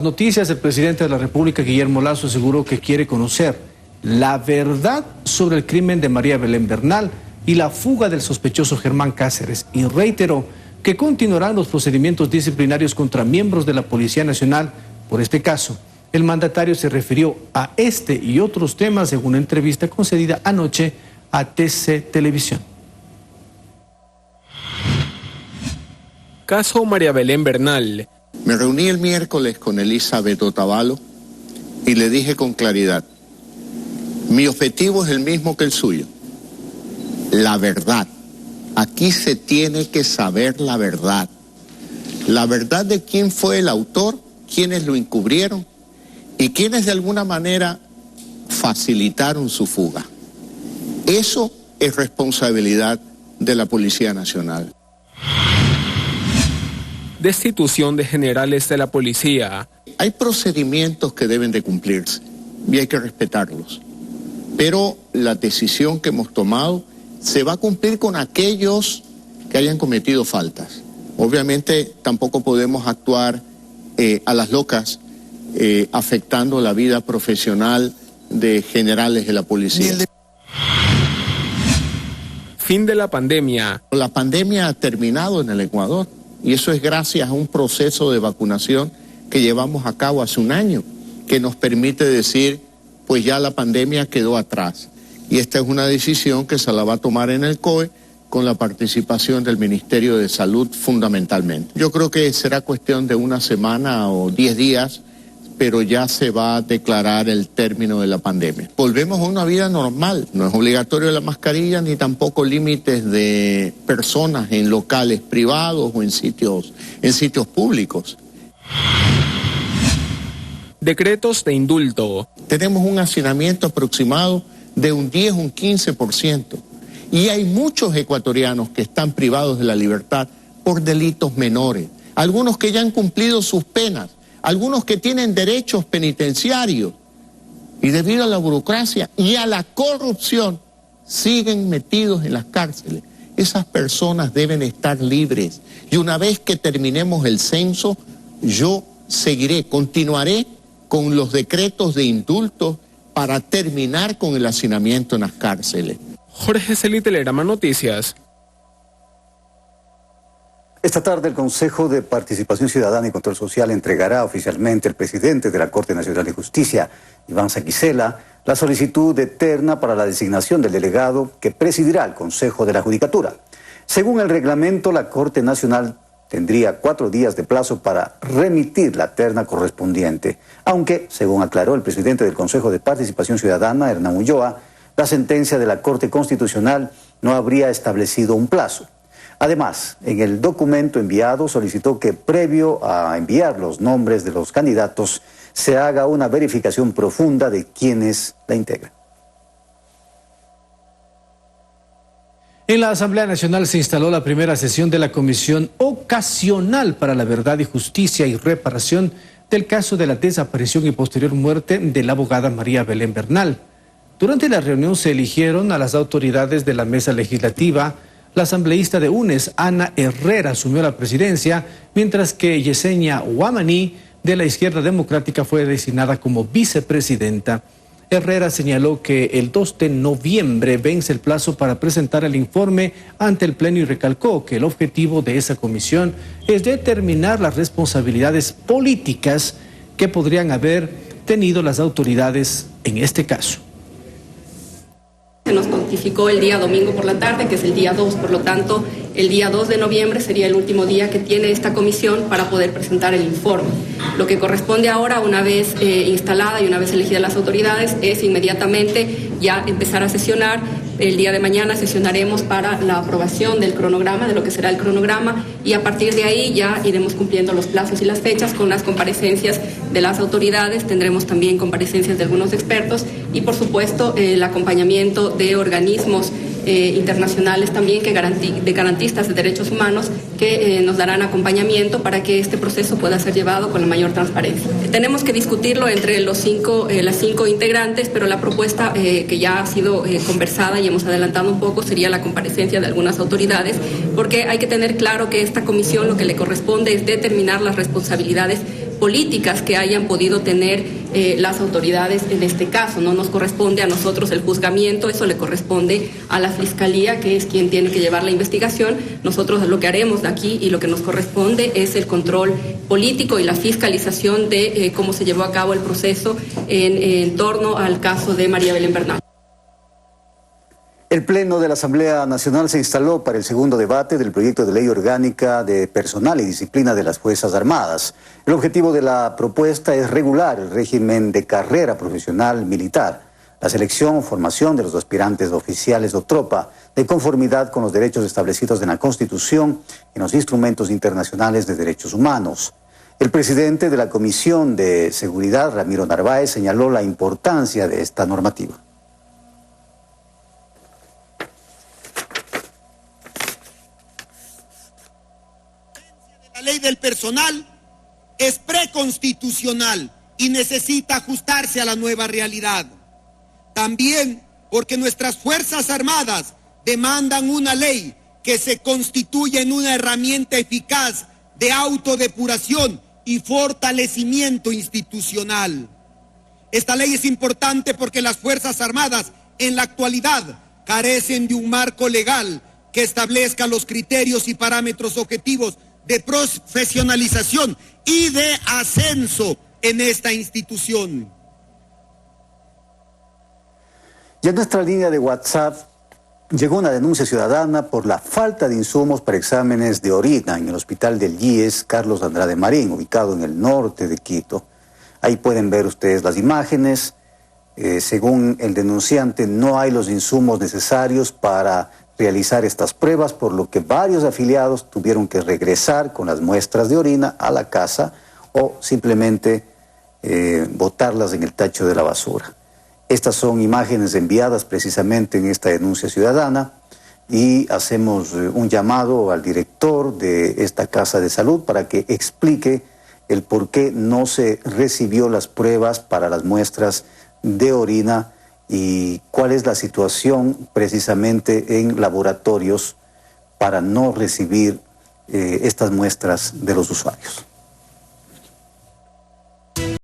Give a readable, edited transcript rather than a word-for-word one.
Noticias, el presidente de la República, Guillermo Lasso, aseguró que quiere conocer la verdad sobre el crimen de María Belén Bernal y la fuga del sospechoso Germán Cáceres, y reiteró que continuarán los procedimientos disciplinarios contra miembros de la Policía Nacional por este caso. El mandatario se refirió a este y otros temas en una entrevista concedida anoche a TC Televisión. Caso María Belén Bernal. Me reuní el miércoles con Elizabeth Otavalo y le dije con claridad, mi objetivo es el mismo que el suyo, la verdad. Aquí se tiene que saber la verdad de quién fue el autor, quiénes lo encubrieron y quiénes de alguna manera facilitaron su fuga. Eso es responsabilidad de la Policía Nacional. Destitución de generales de la policía. Hay procedimientos que deben de cumplirse y hay que respetarlos. Pero la decisión que hemos tomado se va a cumplir con aquellos que hayan cometido faltas. Obviamente tampoco podemos actuar a las locas, afectando la vida profesional de generales de la policía. Fin de la pandemia. La pandemia ha terminado en el Ecuador. Y eso es gracias a un proceso de vacunación que llevamos a cabo hace un año, que nos permite decir, pues ya la pandemia quedó atrás. Y esta es una decisión que se la va a tomar en el COE con la participación del Ministerio de Salud fundamentalmente. Yo creo que será cuestión de una semana o 10 días, pero ya se va a declarar el término de la pandemia. Volvemos a una vida normal, no es obligatorio la mascarilla ni tampoco límites de personas en locales privados o en sitios públicos. Decretos de indulto. Tenemos un hacinamiento aproximado de un 10 o un 15%. Y hay muchos ecuatorianos que están privados de la libertad por delitos menores. Algunos que ya han cumplido sus penas. Algunos que tienen derechos penitenciarios y debido a la burocracia y a la corrupción siguen metidos en las cárceles. Esas personas deben estar libres. Y una vez que terminemos el censo, yo continuaré con los decretos de indulto para terminar con el hacinamiento en las cárceles. Jorge Celí, Telerama Noticias. Esta tarde el Consejo de Participación Ciudadana y Control Social entregará oficialmente al presidente de la Corte Nacional de Justicia, Iván Saquicela, la solicitud de terna para la designación del delegado que presidirá el Consejo de la Judicatura. Según el reglamento, la Corte Nacional tendría 4 días de plazo para remitir la terna correspondiente, aunque, según aclaró el presidente del Consejo de Participación Ciudadana, Hernán Ulloa, la sentencia de la Corte Constitucional no habría establecido un plazo. Además, en el documento enviado solicitó que previo a enviar los nombres de los candidatos se haga una verificación profunda de quienes la integran. En la Asamblea Nacional se instaló la primera sesión de la Comisión Ocasional para la Verdad y Justicia y Reparación del caso de la desaparición y posterior muerte de la abogada María Belén Bernal. Durante la reunión se eligieron a las autoridades de la mesa legislativa. La asambleísta de UNES, Ana Herrera, asumió la presidencia, mientras que Yesenia Huamaní, de la Izquierda Democrática, fue designada como vicepresidenta. Herrera señaló que el 2 de noviembre vence el plazo para presentar el informe ante el Pleno y recalcó que el objetivo de esa comisión es determinar las responsabilidades políticas que podrían haber tenido las autoridades en este caso. Se nos notificó el día domingo por la tarde, que es el día 2, por lo tanto, el día 2 de noviembre sería el último día que tiene esta comisión para poder presentar el informe. Lo que corresponde ahora, una vez instalada y una vez elegidas las autoridades, es inmediatamente ya empezar a sesionar. El día de mañana sesionaremos para la aprobación del cronograma, de lo que será el cronograma, y a partir de ahí ya iremos cumpliendo los plazos y las fechas con las comparecencias de las autoridades. Tendremos también comparecencias de algunos expertos y, por supuesto, el acompañamiento de organismos internacionales también, de garantistas de derechos humanos, que nos darán acompañamiento para que este proceso pueda ser llevado con la mayor transparencia. Tenemos que discutirlo entre las 5 integrantes, pero la propuesta que ya ha sido conversada y hemos adelantado un poco sería la comparecencia de algunas autoridades, porque hay que tener claro que esta comisión lo que le corresponde es determinar las responsabilidades políticas que hayan podido tener las autoridades en este caso. No nos corresponde a nosotros el juzgamiento, eso le corresponde a la Fiscalía, que es quien tiene que llevar la investigación. Nosotros lo que haremos de aquí y lo que nos corresponde es el control político y la fiscalización de cómo se llevó a cabo el proceso en torno al caso de María Belén Bernal. El Pleno de la Asamblea Nacional se instaló para el segundo debate del proyecto de ley orgánica de personal y disciplina de las Fuerzas Armadas. El objetivo de la propuesta es regular el régimen de carrera profesional militar, la selección o formación de los aspirantes oficiales o tropa, de conformidad con los derechos establecidos en la Constitución y en los instrumentos internacionales de derechos humanos. El presidente de la Comisión de Seguridad, Ramiro Narváez, señaló la importancia de esta normativa. La ley del personal es preconstitucional y necesita ajustarse a la nueva realidad. También porque nuestras Fuerzas Armadas demandan una ley que se constituya en una herramienta eficaz de autodepuración y fortalecimiento institucional. Esta ley es importante porque las Fuerzas Armadas en la actualidad carecen de un marco legal que establezca los criterios y parámetros objetivos de profesionalización y de ascenso en esta institución. Y en nuestra línea de WhatsApp llegó una denuncia ciudadana por la falta de insumos para exámenes de orina en el hospital del IES Carlos Andrade Marín, ubicado en el norte de Quito. Ahí pueden ver ustedes las imágenes. Según el denunciante, no hay los insumos necesarios para realizar estas pruebas, por lo que varios afiliados tuvieron que regresar con las muestras de orina a la casa o simplemente botarlas en el tacho de la basura. Estas son imágenes enviadas precisamente en esta denuncia ciudadana y hacemos un llamado al director de esta casa de salud para que explique el por qué no se recibió las pruebas para las muestras de orina y cuál es la situación precisamente en laboratorios para no recibir estas muestras de los usuarios.